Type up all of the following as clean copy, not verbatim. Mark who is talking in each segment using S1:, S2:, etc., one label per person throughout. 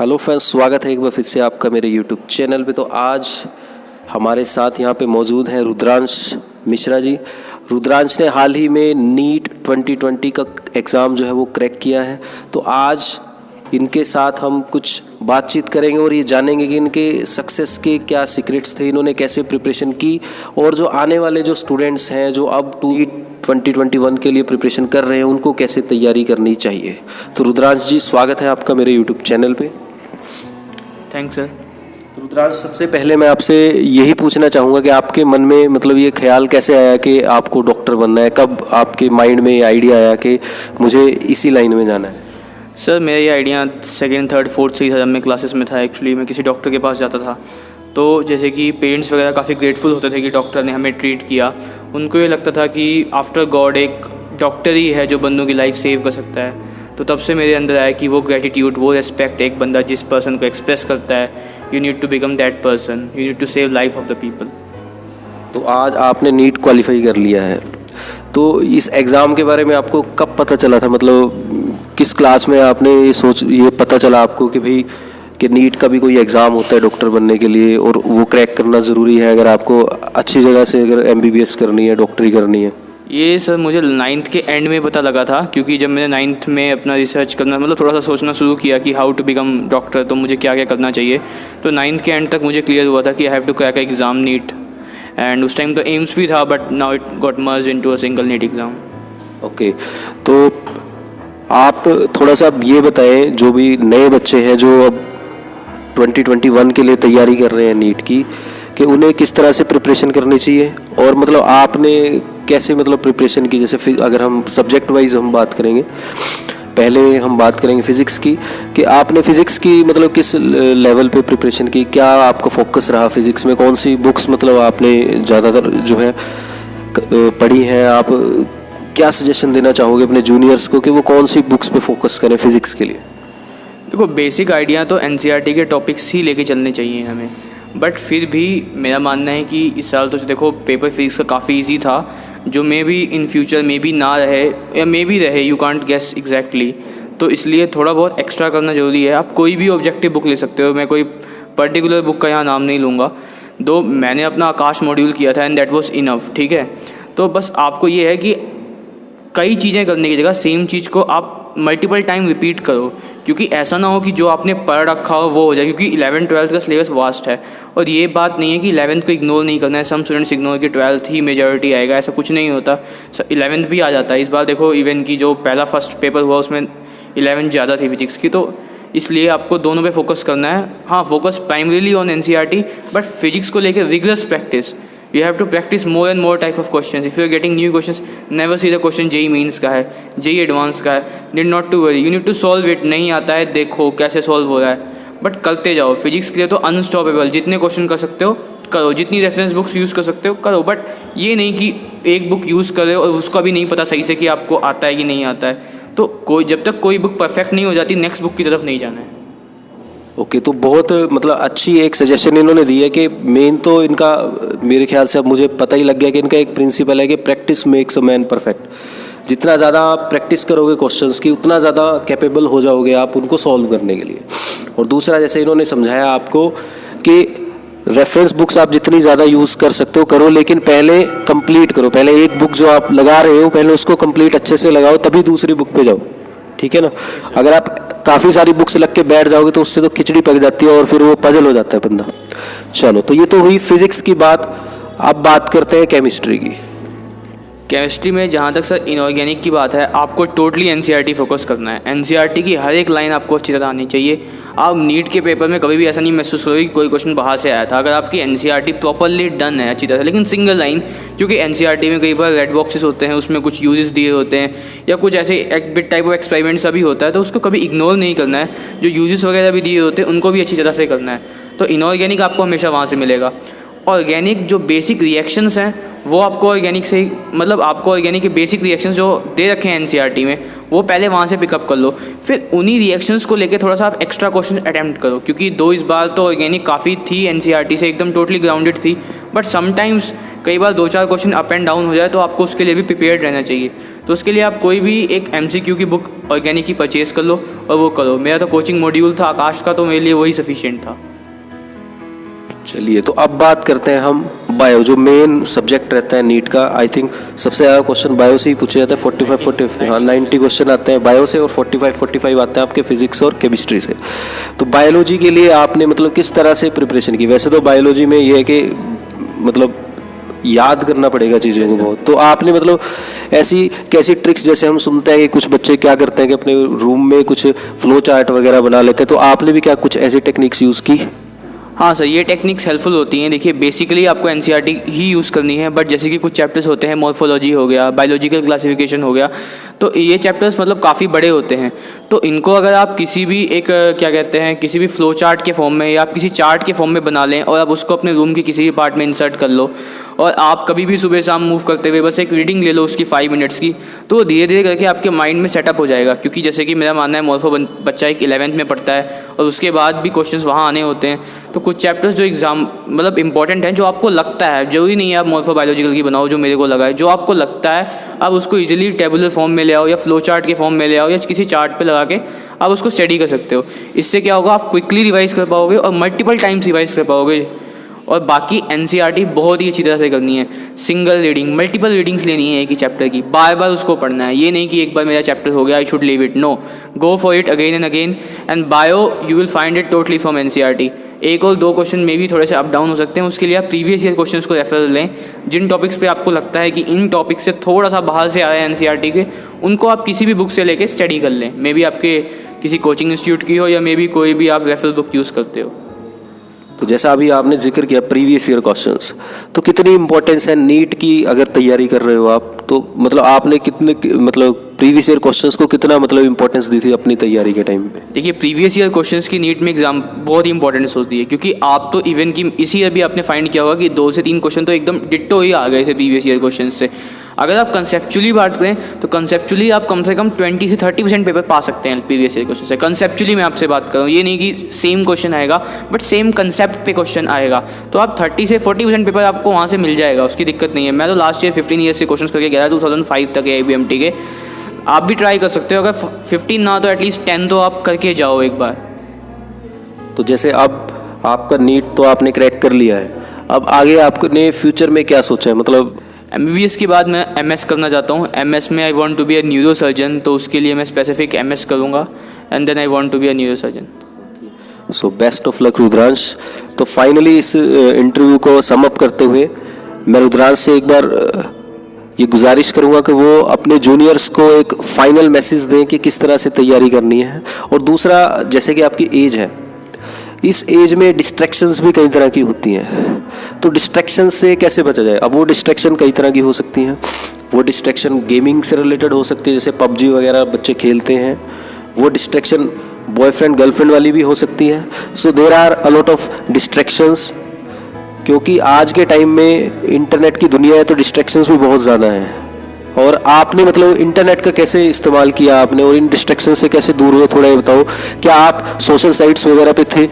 S1: Hello friends, स्वागत है एक बार फिर से आपका मेरे यूट्यूब चैनल पे। तो आज हमारे साथ यहाँ पे मौजूद हैं रुद्रांश मिश्रा जी। रुद्रांश ने हाल ही में नीट 2020 का एग्ज़ाम जो है वो क्रैक किया है। तो आज इनके साथ हम कुछ बातचीत करेंगे और ये जानेंगे कि इनके सक्सेस के क्या सीक्रेट्स थे, इन्होंने कैसे प्रिपरेशन की, और जो आने वाले जो स्टूडेंट्स हैं जो अब नीट 2021 के लिए प्रिपरेशन कर रहे हैं उनको कैसे तैयारी करनी चाहिए। तो रुद्रांश जी, स्वागत है आपका मेरे यूट्यूब चैनल पे।
S2: Thanks sir.
S1: तो रुद्रांश, सबसे पहले मैं आपसे यही पूछना चाहूँगा कि आपके मन में मतलब ये ख्याल कैसे आया कि आपको डॉक्टर बनना है? कब आपके माइंड में ये आइडिया आया कि मुझे इसी लाइन में जाना है?
S2: सर मेरा ये आइडिया सेकेंड थर्ड फोर्थ से ही था। जब मैं क्लासेस में था एक्चुअली मैं किसी डॉक्टर के पास जाता था, तो जैसे कि पेरेंट्स वगैरह काफ़ी ग्रेटफुल होते थे कि डॉक्टर ने हमें ट्रीट किया। उनको ये लगता था कि आफ्टर गॉड एक डॉक्टर ही है जो बंदों की लाइफ सेव कर सकता है। तो तब से मेरे अंदर आया कि वो ग्रेटिट्यूड, वो रेस्पेक्ट एक बंदा जिस पर्सन को एक्सप्रेस करता है, you need to become that person, you need to save life of the people.
S1: तो आज आपने नीट क्वालिफाई कर लिया है, तो इस एग्ज़ाम के बारे में आपको कब पता चला था? मतलब किस क्लास में आपने ये पता चला आपको कि भाई कि नीट का भी कोई एग्ज़ाम होता है डॉक्टर बनने के लिए और वो क्रैक करना ज़रूरी है अगर आपको अच्छी जगह से अगर MBBS करनी है, डॉक्टरी करनी है?
S2: ये सर मुझे 9th के एंड में पता लगा था, क्योंकि जब मैंने 9th में अपना रिसर्च करना मतलब थोड़ा सा सोचना शुरू किया कि हाउ टू बिकम डॉक्टर, तो मुझे क्या क्या करना चाहिए। तो 9th के एंड तक मुझे क्लियर हुआ था कि I have to crack exam NEET, and उस टाइम तो एम्स भी था, but now it got merge into a single NEET exam.
S1: Okay, तो आप थोड़ा सा ये बताएं, जो भी नए बच्चे हैं जो अब 2021 के लिए तैयारी कर रहे हैं नीट की, कि उन्हें किस तरह से प्रिपरेशन करनी चाहिए और मतलब आपने कैसे मतलब प्रिपरेशन की। जैसे अगर हम सब्जेक्ट वाइज हम बात करेंगे, पहले हम बात करेंगे फ़िज़िक्स की, कि आपने फ़िज़िक्स की मतलब किस लेवल पे प्रिपरेशन की, क्या आपका फोकस रहा फ़िज़िक्स में, कौन सी बुक्स मतलब आपने ज़्यादातर जो है पढ़ी हैं? आप क्या सजेशन देना चाहोगे अपने जूनियर्स को कि वो कौन सी बुक्स पे फोकस करें फ़िज़िक्स के लिए?
S2: देखो, बेसिक आइडिया तो NCERT के टॉपिक्स ही लेके चलने चाहिए हमें, बट फिर भी मेरा मानना है कि इस साल तो देखो पेपर फिजिक्स का काफ़ी इजी था, जो मे भी इन फ्यूचर मे भी ना रहे या मे भी रहे, यू कांट गेस एग्जैक्टली। तो इसलिए थोड़ा बहुत एक्स्ट्रा करना ज़रूरी है। आप कोई भी ऑब्जेक्टिव बुक ले सकते हो, मैं कोई पर्टिकुलर बुक का यहाँ नाम नहीं लूँगा। दो मैंने अपना आकाश मॉड्यूल किया था एंड दैट वाज इनफ, ठीक है। तो बस आपको ये है कि कई चीज़ें करने की जगह सेम चीज़ को आप मल्टीपल टाइम रिपीट करो, क्योंकि ऐसा ना हो कि जो आपने पढ़ रखा हो वो हो जाए, क्योंकि 11th-12th का सिलेबस वास्ट है। और ये बात नहीं है कि 11th को इग्नोर नहीं करना है, सम स्टूडेंट्स इग्नोर कि 12th ही मेजॉरिटी आएगा, ऐसा कुछ नहीं होता। 11th भी आ जाता है। इस बार देखो इवन की जो पहला फर्स्ट पेपर हुआ उसमें 11th ज़्यादा थी फिजिक्स की, तो इसलिए आपको दोनों पे फोकस करना है। हाँ, focus primarily on NCERT, but physics को लेकर rigorous practice. You have to practice more and more type of questions. If you are getting new questions, never see the question JEE means का है, JEE advanced का है, need not to worry. You need to solve it. नहीं आता है देखो कैसे solve हो रहा है, बट करते जाओ। फिजिक्स के लिए तो अनस्टॉपेबल, जितने क्वेश्चन कर सकते हो करो, जितनी रेफरेंस बुक्स यूज़ कर सकते हो करो, बट ये नहीं कि एक बुक यूज़ करे और उसका भी नहीं पता सही से कि आपको आता है कि नहीं आता है। तो जब तक कोई बुक परफेक्ट नहीं हो जाती, नेक्स्ट बुक की तरफ नहीं जाना है।
S1: ओके, तो बहुत मतलब अच्छी एक सजेशन इन्होंने दी है कि मेन तो इनका मेरे ख्याल से अब मुझे पता ही लग गया कि इनका एक प्रिंसिपल है कि practice makes a man perfect. जितना ज़्यादा आप प्रैक्टिस करोगे क्वेश्चंस की, उतना ज़्यादा कैपेबल हो जाओगे आप उनको सॉल्व करने के लिए। और दूसरा, जैसे इन्होंने समझाया आपको कि रेफरेंस बुक्स आप जितनी ज़्यादा यूज़ कर सकते हो करो, लेकिन पहले कंप्लीट करो। पहले एक बुक जो आप लगा रहे हो पहले उसको कंप्लीट अच्छे से लगाओ, तभी दूसरी बुक पे जाओ, ठीक है ना। अगर आप काफ़ी सारी बुक्स लग के बैठ जाओगे तो उससे तो खिचड़ी पक जाती है और फिर वो पजल हो जाता है बंदा। चलो, तो ये तो हुई फिजिक्स की बात। अब बात करते हैं केमिस्ट्री की।
S2: केमिस्ट्री में जहाँ तक सर इनऑर्गेनिक की बात है, आपको टोटली NCERT फोकस करना है। NCERT की हर एक लाइन आपको अच्छी तरह आनी चाहिए। आप नीट के पेपर में कभी भी ऐसा नहीं महसूस करोगे कि कोई क्वेश्चन बाहर से आया था, अगर आपकी NCERT प्रॉपरली डन है अच्छी तरह। लेकिन सिंगल लाइन, क्योंकि NCERT में कई बार रेड बॉक्सेस होते हैं, उसमें कुछ यूजेस दिए होते हैं या कुछ ऐसे एक बिट टाइप ऑफ एक्सपेरिमेंट्स भी होता है, तो उसको कभी इग्नोर नहीं करना है। जो यूजेस वगैरह भी दिए होते हैं उनको भी अच्छी तरह से करना है। तो इनऑर्गेनिक आपको हमेशा वहाँ से मिलेगा। ऑर्गेनिक जो बेसिक रिएक्शंस हैं वो आपको ऑर्गेनिक से मतलब आपको ऑर्गेनिक के बेसिक रिएक्शंस जो दे रखे हैं NCERT में, वो पहले वहाँ से पिकअप कर लो। फिर उन्हीं रिएक्शंस को लेके थोड़ा सा आप एक्स्ट्रा क्वेश्चन अटैम्प्ट करो, क्योंकि इस बार तो ऑर्गेनिक काफ़ी थी NCERT से एकदम टोटली ग्राउंडेड थी, बट समटाइम्स कई बार 2-4 क्वेश्चन अप एंड डाउन हो जाए तो आपको उसके लिए भी प्रिपेयर्ड रहना चाहिए। तो उसके लिए आप कोई भी एक MCQ की बुक ऑर्गेनिक की परचेज़ कर लो और वो करो। मेरा तो कोचिंग मॉड्यूल था आकाश का, तो मेरे लिए वही सफिशिएंट था।
S1: चलिए, तो अब बात करते हैं हम बायो, जो मेन सब्जेक्ट रहता है नीट का। आई थिंक सबसे ज़्यादा क्वेश्चन बायो से ही पूछे जाते हैं, 90 क्वेश्चन आते हैं बायो से और 45 आते हैं आपके फिजिक्स और केमिस्ट्री से। तो बायोलॉजी के लिए आपने मतलब किस तरह से प्रिपरेशन की? वैसे तो बायोलॉजी में ये है कि मतलब याद करना पड़ेगा चीज़ों को बहुत, तो आपने मतलब ऐसी कैसी ट्रिक्स, जैसे हम सुनते हैं कि कुछ बच्चे क्या करते हैं कि अपने रूम में कुछ फ्लो चार्ट वगैरह बना लेते हैं, तो आपने भी क्या कुछ ऐसी टेक्निक्स यूज़ की?
S2: हाँ सर, ये टेक्निक्स हेल्पफुल होती हैं। देखिए बेसिकली आपको NCERT ही यूज़ करनी है, बट जैसे कि कुछ चैप्टर्स होते हैं, मॉर्फोलॉजी हो गया, बायोलॉजिकल क्लासिफिकेशन हो गया, तो ये चैप्टर्स मतलब काफ़ी बड़े होते हैं। तो इनको अगर आप किसी भी एक क्या कहते हैं, किसी भी फ्लो चार्ट के फॉर्म में या आप किसी चार्ट के फॉर्म में बना लें और आप उसको अपने रूम के किसी भी पार्ट में इंसर्ट कर लो, और आप कभी भी सुबह शाम मूव करते हुए बस एक रीडिंग ले लो उसकी 5 मिनट्स की, तो वो धीरे धीरे करके आपके माइंड में सेटअप हो जाएगा। क्योंकि जैसे कि मेरा मानना है, मॉर्फो बच्चा एक 11th में पढ़ता है और उसके बाद भी क्वेश्चंस वहाँ आने होते हैं। तो कुछ चैप्टर्स जो एग्जाम मतलब इंपॉर्टेंट हैं, जो आपको लगता है, जरूरी नहीं है आप मॉर्फो बायोलॉजिकल की बनाओ, जो मेरे को लगा है, जो आपको लगता है आप उसको इजीली टेबुलर फॉर्म में ले आओ या फ्लो चार्ट के फॉर्म में ले आओ या किसी चार्ट पे लगा के आप उसको स्टडी कर सकते हो। इससे क्या होगा, आप क्विकली रिवाइज कर पाओगे और मल्टीपल टाइम्स रिवाइज कर पाओगे। और बाकी NCERT बहुत ही अच्छी तरह से करनी है। सिंगल रीडिंग, मल्टीपल रीडिंग्स लेनी है एक ही चैप्टर की, बार बार उसको पढ़ना है। ये नहीं कि एक बार मेरा चैप्टर हो गया I should leave it, no, go for it again and again. And bio you will find it totally from NCERT। एक और 2 क्वेश्चन में भी थोड़े से अप डाउन हो सकते हैं, उसके लिए आप प्रीवियस ईयर क्वेश्चंस को रेफर लें। जिन टॉपिक्स पे आपको लगता है कि इन टॉपिक्स से थोड़ा सा बाहर से आया है NCERT के, उनको आप किसी भी बुक से लेके स्टडी कर लें। मे बी आपके किसी कोचिंग इंस्टीट्यूट की हो या मे बी कोई भी आप रेफरल बुक यूज़ करते हो।
S1: तो जैसा अभी आपने जिक्र किया प्रीवियस ईयर क्वेश्चंस, तो कितनी इंपॉर्टेंस है नीट की अगर तैयारी कर रहे हो आप, तो मतलब आपने कितने मतलब प्रीवियस ईयर क्वेश्चंस को कितना मतलब इंपॉर्टेंस दी थी अपनी तैयारी के टाइम पे?
S2: देखिए प्रीवियस ईयर क्वेश्चंस की नीट में एग्जाम बहुत ही इंपॉर्टेंस होती है, क्योंकि आप तो इवन कि इसी ईयर भी आपने फाइंड किया होगा कि 2 से 3 क्वेश्चन तो एकदम डिट्टो ही आ गए थे प्रीवियस ईयर क्वेश्चन से। अगर आप कंसेप्चुअली बात करें तो कंसेप्चुअली आप कम से कम 20 से 30% पेपर पा सकते हैं प्रीवियस ईयर क्वेश्चन से। कंसेप्चुअली मैं आपसे बात करूँ, ये नहीं कि सेम क्वेश्चन आएगा बट सेम कंसेप्ट पे क्वेश्चन आएगा, तो आप 30 से 40% पेपर आपको वहाँ से मिल जाएगा, उसकी दिक्कत नहीं है। मैं तो लास्ट ईयर 15 ईयर से क्वेश्चन करके गया 2005 तक AIBMT के। आप भी ट्राई कर सकते हो, अगर 15 ना तो एटलीस्ट 10 तो आप करके जाओ एक बार।
S1: तो जैसे अब आपका नीट तो आपने क्रैक कर लिया है, अब आगे आपने फ्यूचर में क्या सोचा है? मतलब
S2: MBBS के बाद मैं MS करना चाहता हूँ। MS में I want to be a neuro surgeon, तो उसके लिए मैं स्पेसिफिक MS करूँगा and then I want to be a neuro surgeon.
S1: So best of luck Rudransh. तो फाइनली इस इंटरव्यू को सम अप करते हुए मैं रुद्रांश से एक बार ये गुजारिश करूँगा कि वो अपने जूनियर्स को एक फाइनल मैसेज दें कि किस तरह से तैयारी करनी है। और दूसरा, जैसे कि आपकी एज है, इस एज में डिस्ट्रैक्शंस भी कई तरह की होती हैं, तो डिस्ट्रैक्शन से कैसे बचा जाए? अब वो डिस्ट्रैक्शन कई तरह की हो सकती हैं। वो डिस्ट्रैक्शन गेमिंग से रिलेटेड हो सकती है, जैसे PUBG वगैरह बच्चे खेलते हैं। वो डिस्ट्रैक्शन बॉयफ्रेंड गर्लफ्रेंड वाली भी हो सकती है। So there are a lot of distractions, क्योंकि आज के टाइम में इंटरनेट की दुनिया है तो डिस्ट्रैक्शंस भी बहुत ज़्यादा हैं। और आपने मतलब इंटरनेट का कैसे इस्तेमाल किया आपने और इन डिस्ट्रैक्शन से कैसे दूर हुए, थोड़ा ये बताओ। क्या आप सोशल साइट्स वगैरह पे थे?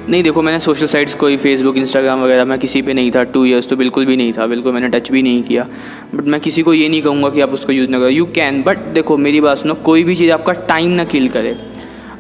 S2: नहीं, देखो मैंने सोशल साइट्स कोई फेसबुक इंस्टाग्राम वगैरह मैं किसी पे नहीं था। 2 इयर्स तो बिल्कुल भी नहीं था, बिल्कुल मैंने टच भी नहीं किया। बट मैं किसी को ये नहीं कहूँगा कि आप उसको यूज़ ना करो, यू कैन, बट देखो मेरी बात सुनो, कोई भी चीज़ आपका टाइम ना किल करे।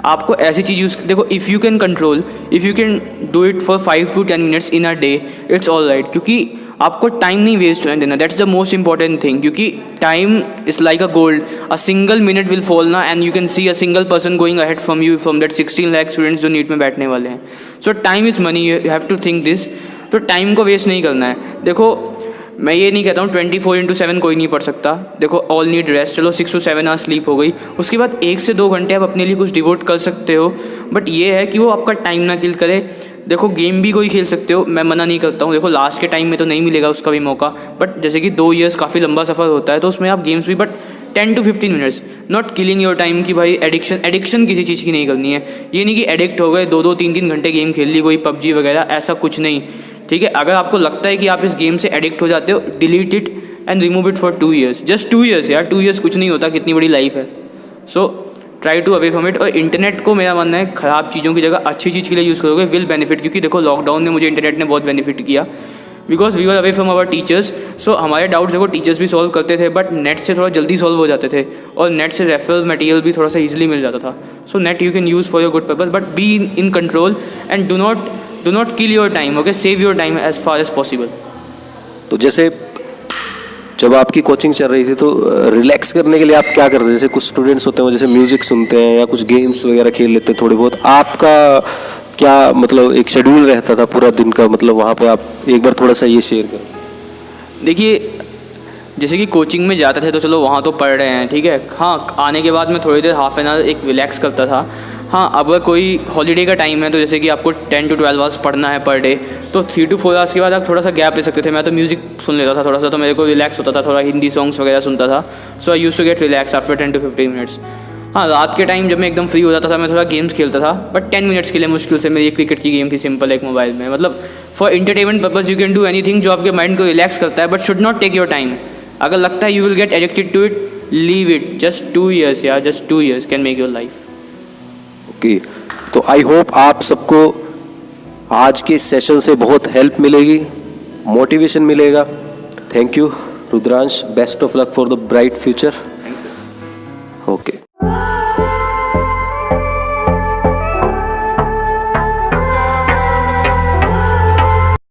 S2: आपको ऐसी चीज़ यूज़, देखो if you can control, if you can do it for 5 to 10 minutes in a day, it's all right. क्योंकि आपको टाइम नहीं वेस्ट होने देना, that's the most important thing. क्योंकि time is like a gold, a single minute will fall ना and you can see a single person going ahead from you, from that 16 lakh students जो NEET में बैठने वाले हैं। So time is money, you have to think this. तो time को waste नहीं करना है। देखो मैं ये नहीं कहता हूँ 24/7 कोई नहीं पढ़ सकता, देखो ऑल नीड रेस्ट, चलो 6 to 7 आवर्स स्लीप हो गई, उसके बाद 1 से 2 घंटे आप अपने लिए कुछ डिवोट कर सकते हो। बट ये है कि वो आपका टाइम ना किल करे। देखो गेम भी कोई खेल सकते हो, मैं मना नहीं करता हूँ, देखो लास्ट के टाइम में तो नहीं मिलेगा उसका भी मौका, बट जैसे कि 2 इयर्स काफ़ी लंबा सफ़र होता है, तो उसमें आप गेम्स भी, but 10 to 15 minutes, not killing your time कि भाई एडिक्शन किसी चीज़ की नहीं करनी है। ये नहीं कि एडिक्ट हो गए 2-2, 3-3 घंटे गेम खेल ली, कोई PUBG वगैरह, ऐसा कुछ नहीं, ठीक है। अगर आपको लगता है कि आप इस गेम से एडिक्ट हो जाते हो, delete it and remove it for 2 years, just 2 years यार, 2 इयर्स कुछ नहीं होता, कितनी बड़ी लाइफ है। So try to away from it. और इंटरनेट को मेरा मानना है ख़राब चीज़ों की जगह अच्छी चीज़ के लिए यूज़ करोगे विल बेनिफिट, क्योंकि देखो लॉकडाउन में मुझे इंटरनेट ने बहुत बेनिफिट किया। Because we were away from our teachers. So हमारे डाउट्स देखो टीचर्स भी सॉल्व करते थे, बट नेट से थोड़ा जल्दी सॉल्व हो जाते थे, और नेट से रेफरल मटेरियल भी थोड़ा सा ईजिली मिल जाता था. So net you can use for your good purpose, but be in control and do not kill your time. Okay, save your time as far as possible.
S1: तो जैसे जब आपकी कोचिंग चल रही थी तो रिलैक्स करने के लिए आप क्या करते थे? जैसे कुछ स्टूडेंट्स होते हैं जैसे म्यूजिक सुनते हैं या कुछ गेम्स वगैरह खेल लेते हैं थोड़े बहुत. आपका क्या मतलब एक शेड्यूल रहता था पूरा दिन का, मतलब वहाँ पे आप एक बार थोड़ा सा ये शेयर करें.
S2: देखिए, जैसे कि कोचिंग में जाते थे तो चलो वहाँ तो पढ़ रहे हैं, ठीक है. हाँ, आने के बाद मैं थोड़ी देर हाफ एन आवर एक रिलैक्स करता था. हाँ, अगर कोई हॉलीडे का टाइम है तो जैसे कि आपको 10 to 12 आवर्स पढ़ना है पर डे, तो 3 to 4 आवर्स के बाद आप थोड़ा सा गैप ले सकते थे. मैं तो म्यूज़िक सुन लेता था थोड़ा सा, तो मेरे को रिलैक्स होता था, थोड़ा हिंदी सॉन्ग्स वगैरह सुनता था. So I used to get relax after 10 to 15 minutes. हाँ, रात के टाइम जब मैं एकदम फ्री हो जाता था मैं थोड़ा गेम्स खेलता था, बट 10 मिनट्स के लिए मुश्किल से. मेरी एक क्रिकेट की गेम थी सिंपल, एक मोबाइल में. मतलब for entertainment purpose you can do anything जो आपके माइंड को रिलैक्स करता है, but should not take your time. अगर लगता है you will get addicted to it, leave it. Just 2 years यार, just 2 years can make your life.
S1: Okay, तो आई होप आप सबको आज के सेशन से बहुत हेल्प मिलेगी, मोटिवेशन मिलेगा. Thank you Rudransh, best of luck for the bright future.
S2: Thanks.
S1: Okay.